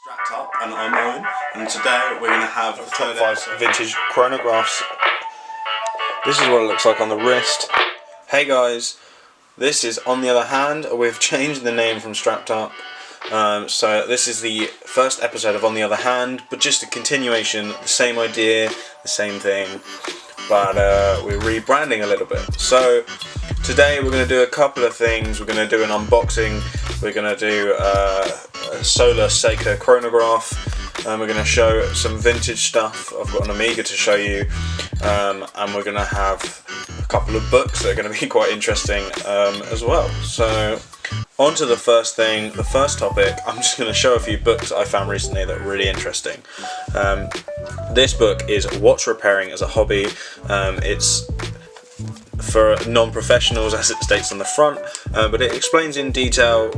Strapped up, and I'm Owen, and today we're going to have the top 5 vintage chronographs. This is what it looks like on the wrist. Hey guys, this is On the Other Hand. We've changed the name from Strapped Up, so this is the first episode of On the Other Hand, but just a continuation, the same idea, the same thing, but we're rebranding a little bit. So today we're going to do a couple of things. We're going to do an unboxing, we're going to do a solar Seiko chronograph, and we're going to show some vintage stuff. I've got an Amiga to show you, and we're going to have a couple of books that are going to be quite interesting as well. So on to the first thing, the first topic. I'm just going to show a few books I found recently that are really interesting. This book is Watch Repairing as a Hobby. It's for non-professionals, as it states on the front, but it explains in detail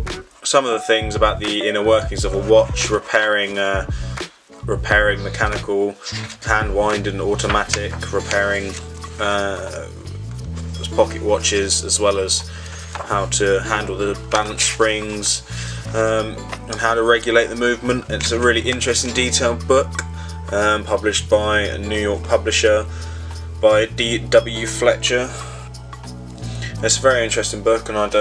some of the things about the inner workings of a watch, repairing mechanical, hand wind and automatic, repairing pocket watches, as well as how to handle the balance springs and how to regulate the movement. It's a really interesting detailed book, published by a New York publisher by D.W. Fletcher. It's a very interesting book, and I'd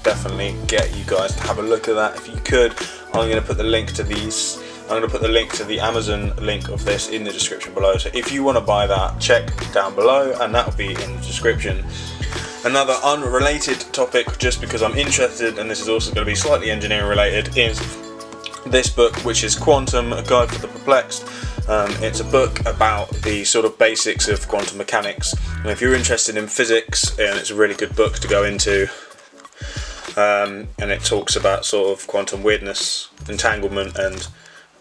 definitely get you guys to have a look at that if you could. I'm going to put the link to these. I'm going to put the link to the Amazon link of this in the description below. So if you want to buy that, check down below, and that will be in the description. Another unrelated topic, just because I'm interested, and this is also going to be slightly engineering related, is this book, which is Quantum: A Guide for the Perplexed. It's a book about the sort of basics of quantum mechanics, and if you're interested in physics, and it's a really good book to go into, and it talks about sort of quantum weirdness, entanglement, and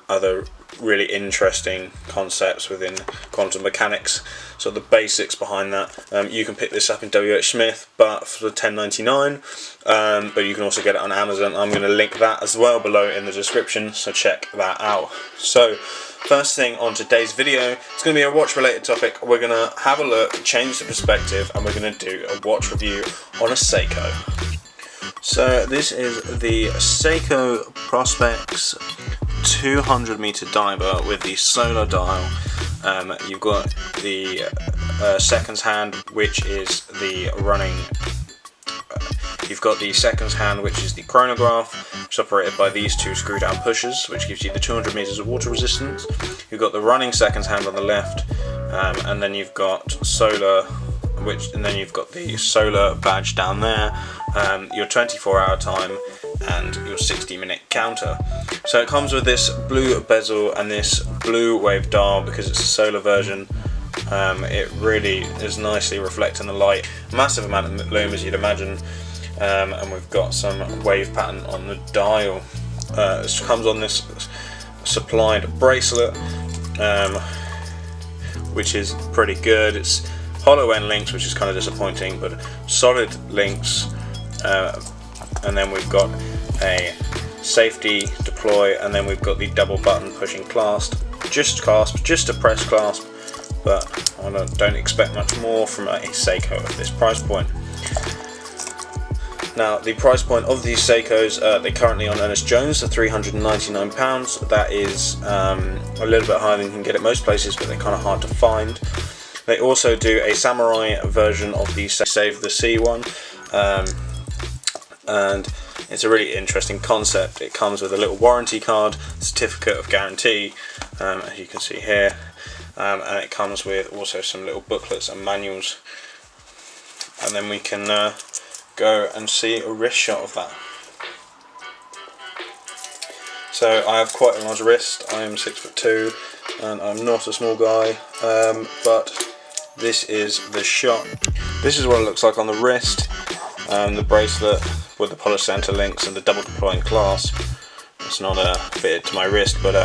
other really interesting concepts within quantum mechanics, so the basics behind that. You can pick this up in W.H. Smith, but for $10.99, but you can also get it on Amazon. I'm going to link that as well below in the description, so check that out. So first thing on today's video, it's going to be a watch related topic. We're going to have a look, change the perspective, and we're going to do a watch review on a Seiko. So this is the Seiko Prospex 200 meter diver with the solar dial. You've got the seconds hand, which is the running. You've got the seconds hand, which is the chronograph, which is operated by these two screw down pushers, which gives you the 200 meters of water resistance. You've got the running seconds hand on the left, and then you've got solar, and then you've got the solar badge down there, your 24-hour time, and your 60-minute counter. So it comes with this blue bezel and this blue wave dial because it's a solar version. It really is nicely reflecting the light, massive amount of lume as you'd imagine, and we've got some wave pattern on the dial. It comes on this supplied bracelet, which is pretty good. It's hollow end links, which is kind of disappointing, but solid links, and then we've got a safety deploy, and then we've got the double button pushing clasp, just a press clasp, but I don't expect much more from a Seiko at this price point. Now, the price point of these Seikos, they're currently on Ernest Jones at £399. That is a little bit higher than you can get at most places, but they're kind of hard to find. They also do a samurai version of the Save the Sea one, and it's a really interesting concept. It comes with a little warranty card, certificate of guarantee, as you can see here, and it comes with also some little booklets and manuals, and then we can go and see a wrist shot of that. So I have quite a large wrist. I am 6'2", and I'm not a small guy, but this is the shot. This is what it looks like on the wrist. The bracelet with the polished center links and the double deploying clasp. It's not fitted to my wrist, but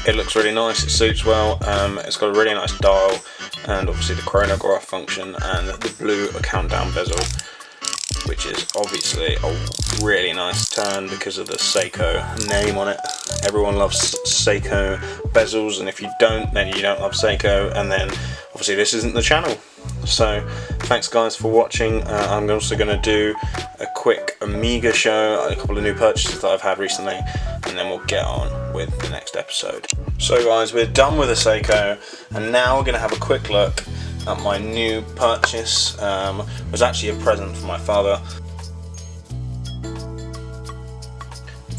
it looks really nice. It suits well. It's got a really nice dial, and obviously the chronograph function, and the blue countdown bezel, which is obviously a really nice turn because of the Seiko name on it. Everyone loves Seiko bezels, and if you don't, then you don't love Seiko, and then obviously this isn't the channel. So thanks guys for watching. I'm also going to do a quick Amiga show, a couple of new purchases that I've had recently, and then we'll get on with the next episode. So guys, we're done with the Seiko, and now we're going to have a quick look at my new purchase. It was actually a present from my father.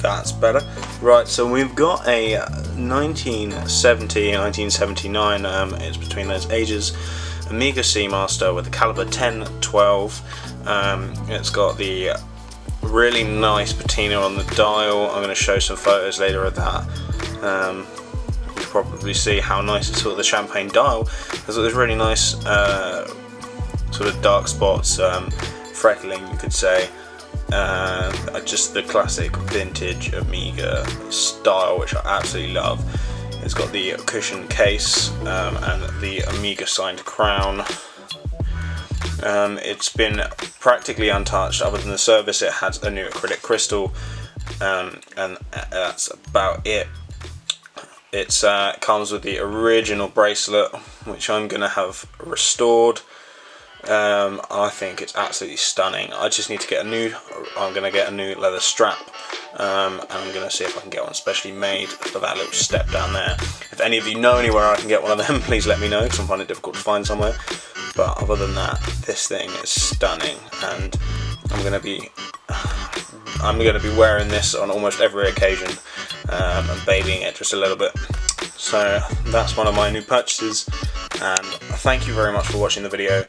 That's better. Right, so we've got a 1970 and 1979, it's between those ages, Amiga Seamaster with a caliber 10-12. It's got the really nice patina on the dial. I'm going to show some photos later of that. You can probably see how nice it's sort of the champagne dial. There's this really nice sort of dark spots, freckling you could say. Just the classic vintage Amiga style, which I absolutely love. It's got the cushion case and the Amiga signed crown. It's been practically untouched other than the service. It has a new acrylic crystal, and that's about it. It comes with the original bracelet, which I'm going to have restored. I think it's absolutely stunning. I just need to get I'm going to get a new leather strap, and I'm going to see if I can get one specially made for that little step down there. If any of you know anywhere I can get one of them, please let me know, because I'm finding it difficult to find somewhere. But other than that, this thing is stunning, and I'm going to be wearing this on almost every occasion, and babying it just a little bit. So that's one of my new purchases, and thank you very much for watching the video.